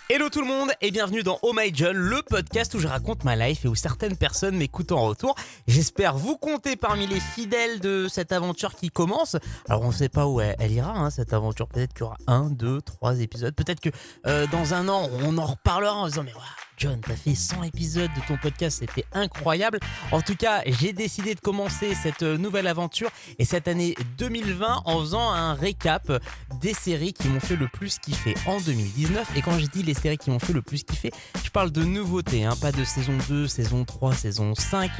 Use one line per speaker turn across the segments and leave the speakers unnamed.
Hello tout le monde et bienvenue dans Oh My John, le podcast où je raconte ma life et où certaines personnes m'écoutent en retour. J'espère vous compter parmi les fidèles de cette aventure qui commence. Alors on ne sait pas où elle ira cette aventure, peut-être qu'il y aura 1, 2, 3 épisodes, peut-être que dans un an on en reparlera en disant mais waouh John, t'as fait 100 épisodes de ton podcast, c'était incroyable. En tout cas, j'ai décidé de commencer cette nouvelle aventure et cette année 2020 en faisant un récap des séries qui m'ont fait le plus kiffer en 2019. Et quand je dis les séries qui m'ont fait le plus kiffer, je parle de nouveautés, pas de saison 2, saison 3, saison 5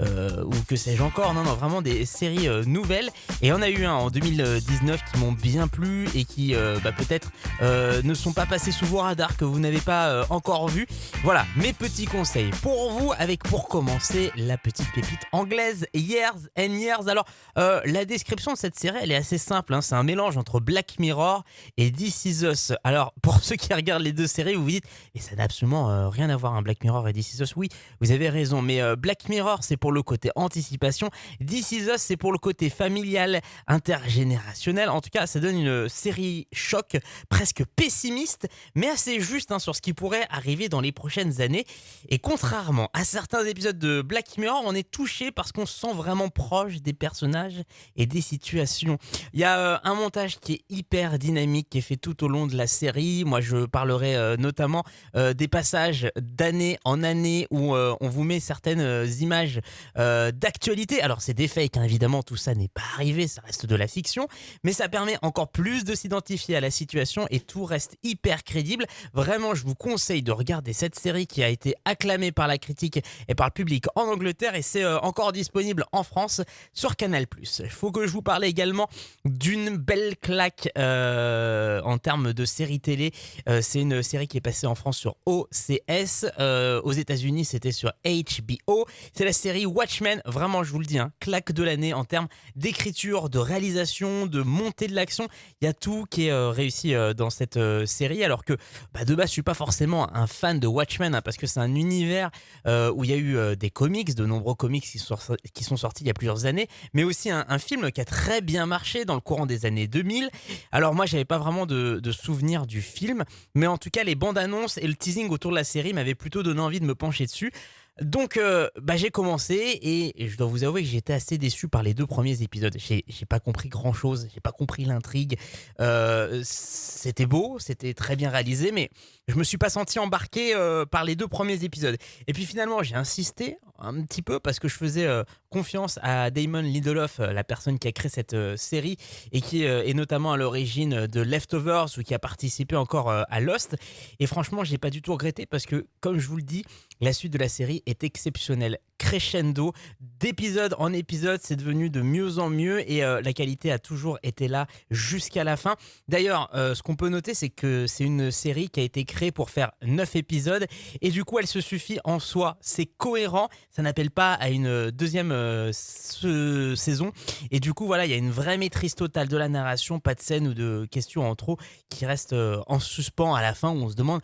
ou que sais-je encore. Non, vraiment des séries nouvelles. Et il y en a eu un en 2019 qui m'ont bien plu et qui peut-être ne sont pas passés sous vos radars, que vous n'avez pas encore vu. Voilà, mes petits conseils pour vous, avec pour commencer la petite pépite anglaise Years and Years. Alors, la description de cette série, elle est assez simple, c'est un mélange entre Black Mirror et This Is Us. Alors, pour ceux qui regardent les deux séries, vous vous dites, et ça n'a absolument rien à voir, Black Mirror et This Is Us. Oui, vous avez raison, mais Black Mirror, c'est pour le côté anticipation. This Is Us, c'est pour le côté familial, intergénérationnel. En tout cas, ça donne une série choc, presque pessimiste, mais assez juste sur ce qui pourrait arriver dans les prochaines années. Et contrairement à certains épisodes de Black Mirror, on est touché parce qu'on se sent vraiment proche des personnages et des situations. Il y a un montage qui est hyper dynamique, qui est fait tout au long de la série. Moi, je parlerai notamment des passages d'année en année où on vous met certaines images d'actualité. Alors, c'est des fakes, évidemment, tout ça n'est pas arrivé, ça reste de la fiction, mais ça permet encore plus de s'identifier à la situation et tout reste hyper crédible. Vraiment, je vous conseille de regarder cette série qui a été acclamée par la critique et par le public en Angleterre, et c'est encore disponible en France sur Canal+. Il faut que je vous parle également d'une belle claque en termes de série télé. C'est une série qui est passée en France sur OCS. Aux États-Unis, c'était sur HBO. C'est la série Watchmen. Vraiment, je vous le dis, claque de l'année en termes d'écriture, de réalisation, de montée de l'action. Il y a tout qui est réussi dans cette série, alors que de base, je suis pas forcément un fan de Watchmen, parce que c'est un univers où il y a eu des comics, de nombreux comics qui sont sortis il y a plusieurs années, mais aussi un film qui a très bien marché dans le courant des années 2000. Alors moi, j'avais pas vraiment de souvenir du film, mais en tout cas, les bandes annonces et le teasing autour de la série m'avaient plutôt donné envie de me pencher dessus. Donc j'ai commencé et je dois vous avouer que j'étais assez déçu par les 2 premiers épisodes. J'ai pas compris grand chose, j'ai pas compris l'intrigue. C'était beau, c'était très bien réalisé, mais je me suis pas senti embarqué par les 2 premiers épisodes. Et puis finalement j'ai insisté un petit peu parce que je faisais confiance à Damon Lindelof, la personne qui a créé cette série et qui est notamment à l'origine de Leftovers ou qui a participé encore à Lost. Et franchement, j'ai pas du tout regretté parce que, comme je vous le dis, la suite de la série est exceptionnelle. Crescendo, d'épisode en épisode, c'est devenu de mieux en mieux et la qualité a toujours été là jusqu'à la fin. D'ailleurs, ce qu'on peut noter, c'est que c'est une série qui a été créée pour faire 9 épisodes et du coup, elle se suffit en soi. C'est cohérent, ça n'appelle pas à une deuxième saison et du coup, voilà, il y a une vraie maîtrise totale de la narration, pas de scène ou de questions en trop qui restent en suspens à la fin où on se demande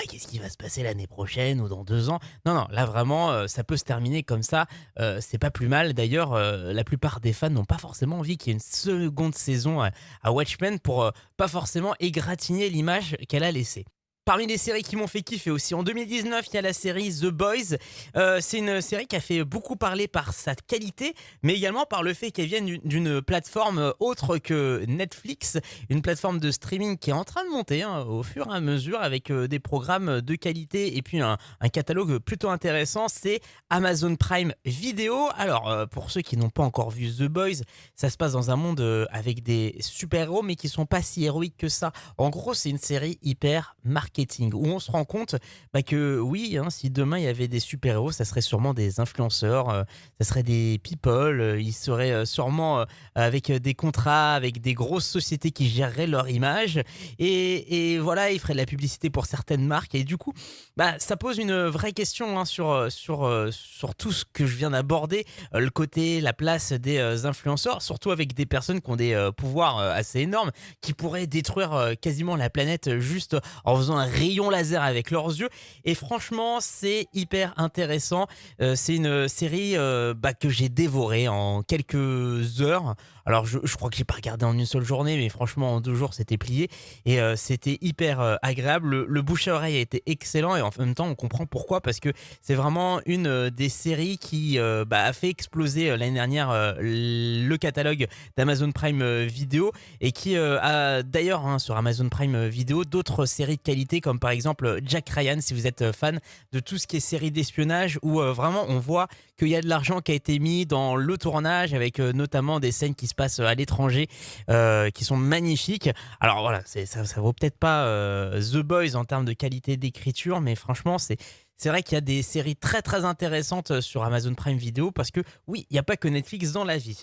qu'est-ce qui va se passer l'année prochaine ou dans 2 ans. Non, là vraiment, ça peut se terminer comme ça, c'est pas plus mal. D'ailleurs, la plupart des fans n'ont pas forcément envie qu'il y ait une seconde saison à Watchmen pour pas forcément égratigner l'image qu'elle a laissée. Parmi les séries qui m'ont fait kiffer aussi, en 2019, il y a la série The Boys. C'est une série qui a fait beaucoup parler par sa qualité, mais également par le fait qu'elle vienne d'une plateforme autre que Netflix, une plateforme de streaming qui est en train de monter au fur et à mesure avec des programmes de qualité et puis un catalogue plutôt intéressant. C'est Amazon Prime Video. Alors, pour ceux qui n'ont pas encore vu The Boys, ça se passe dans un monde avec des super-héros, mais qui sont pas si héroïques que ça. En gros, c'est une série hyper marketing où on se rend compte que oui, si demain il y avait des super-héros, ça serait sûrement des influenceurs, ça serait des people, ils seraient sûrement avec des contrats, avec des grosses sociétés qui géreraient leur image et voilà, ils feraient de la publicité pour certaines marques et du coup, ça pose une vraie question sur tout ce que je viens d'aborder, le côté, la place des influenceurs, surtout avec des personnes qui ont des pouvoirs assez énormes, qui pourraient détruire quasiment la planète juste en faisant un rayon laser avec leurs yeux. Et franchement, c'est hyper intéressant. C'est une série que j'ai dévorée en quelques heures. Alors je crois que j'ai pas regardé en une seule journée, mais franchement en 2 jours c'était plié et c'était hyper agréable. Le bouche à oreille a été excellent et en même temps on comprend pourquoi parce que c'est vraiment une des séries qui a fait exploser l'année dernière le catalogue d'Amazon Prime Video et qui a d'ailleurs sur Amazon Prime Video d'autres séries de qualité comme par exemple Jack Ryan si vous êtes fan de tout ce qui est série d'espionnage où vraiment on voit qu'il y a de l'argent qui a été mis dans le tournage avec notamment des scènes qui se passent à l'étranger qui sont magnifiques. Alors voilà, ça vaut peut-être pas The Boys en termes de qualité d'écriture, mais franchement c'est vrai qu'il y a des séries très très intéressantes sur Amazon Prime Video parce que oui, il n'y a pas que Netflix dans la vie.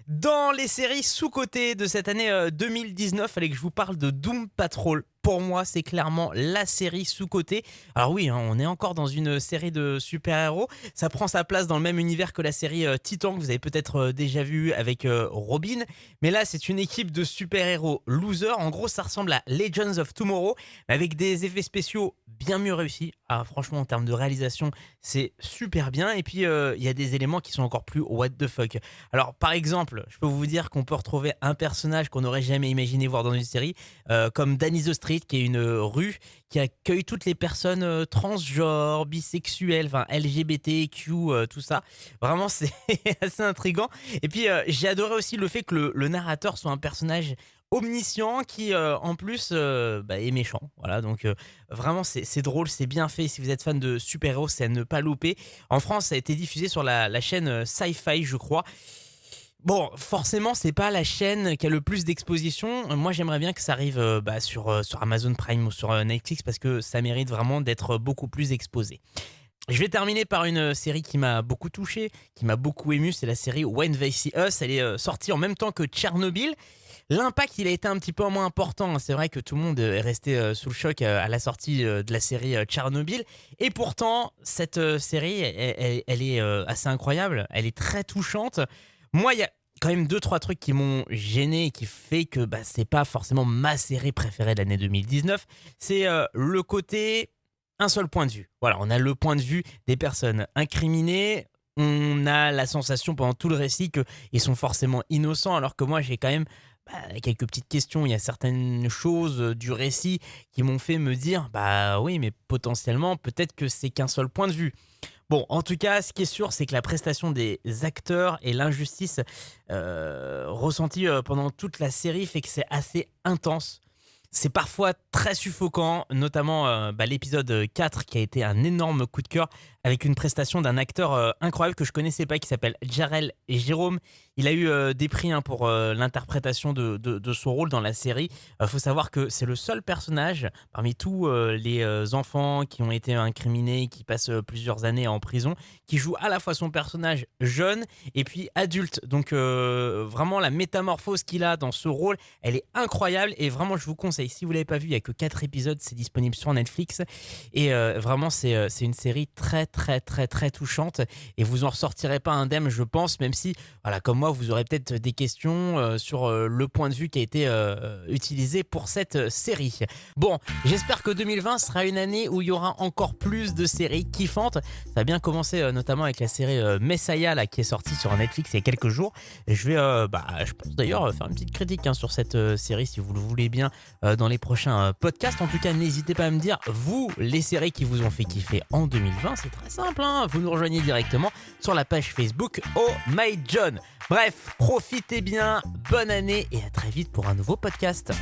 Dans les séries sous-cotées de cette année 2019, il fallait que je vous parle de Doom Patrol. Pour moi, c'est clairement la série sous-cotée. Alors oui, on est encore dans une série de super-héros. Ça prend sa place dans le même univers que la série Titan que vous avez peut-être déjà vu avec Robin. Mais là, c'est une équipe de super-héros losers. En gros, ça ressemble à Legends of Tomorrow, mais avec des effets spéciaux bien mieux réussis. Ah, franchement, en termes de réalisation, c'est super bien. Et puis, il y a des éléments qui sont encore plus what the fuck. Alors, par exemple, je peux vous dire qu'on peut retrouver un personnage qu'on n'aurait jamais imaginé voir dans une série, comme Danny the Street, qui est une rue qui accueille toutes les personnes transgenres, bisexuelles, enfin LGBTQ, tout ça. Vraiment, c'est assez intriguant. Et puis, j'ai adoré aussi le fait que le narrateur soit un personnage omniscient qui en plus est méchant. Voilà, donc vraiment c'est drôle, c'est bien fait. Si vous êtes fan de super-héros, c'est à ne pas louper. En France, ça a été diffusé sur la chaîne Sci-Fi, je crois. Bon, forcément, c'est pas la chaîne qui a le plus d'exposition. Moi, j'aimerais bien que ça arrive sur Amazon Prime ou sur Netflix parce que ça mérite vraiment d'être beaucoup plus exposé. Je vais terminer par une série qui m'a beaucoup touché, qui m'a beaucoup ému. C'est la série When They See Us. Elle est sortie en même temps que Tchernobyl. L'impact, il a été un petit peu moins important. C'est vrai que tout le monde est resté sous le choc à la sortie de la série Tchernobyl. Et pourtant, cette série, elle est assez incroyable. Elle est très touchante. Moi, il y a quand même 2-3 trucs qui m'ont gêné et qui fait que c'est pas forcément ma série préférée de l'année 2019. C'est le côté un seul point de vue. Voilà, on a le point de vue des personnes incriminées. On a la sensation pendant tout le récit qu'ils sont forcément innocents, alors que moi, j'ai quand même quelques petites questions. Il y a certaines choses du récit qui m'ont fait me dire oui, mais potentiellement, peut-être que c'est qu'un seul point de vue. Bon, en tout cas, ce qui est sûr, c'est que la prestation des acteurs et l'injustice ressentie pendant toute la série fait que c'est assez intense. C'est parfois très suffocant, notamment l'épisode 4 qui a été un énorme coup de cœur avec une prestation d'un acteur incroyable que je connaissais pas qui s'appelle Jarell Jérôme. Il a eu des prix pour l'interprétation de son rôle dans la série. Faut savoir que c'est le seul personnage parmi tous les enfants qui ont été incriminés, qui passent plusieurs années en prison, qui joue à la fois son personnage jeune et puis adulte. Donc vraiment la métamorphose qu'il a dans ce rôle, elle est incroyable et vraiment je vous conseille, si vous l'avez pas vu, il y a que 4 épisodes, c'est disponible sur Netflix et vraiment c'est une série très très très très touchante et vous en ressortirez pas indemne, je pense, même si voilà, comme moi vous aurez peut-être des questions sur le point de vue qui a été utilisé pour cette série. Bon, j'espère que 2020 sera une année où il y aura encore plus de séries kiffantes. Ça a bien commencé notamment avec la série Messiah là, qui est sortie sur Netflix il y a quelques jours. Et je vais, je pense d'ailleurs faire une petite critique sur cette série si vous le voulez bien dans les prochains podcasts. En tout cas, n'hésitez pas à me dire, vous, les séries qui vous ont fait kiffer en 2020. C'est très simple, vous nous rejoignez directement sur la page Facebook Oh My John. Bref, profitez bien, bonne année et à très vite pour un nouveau podcast.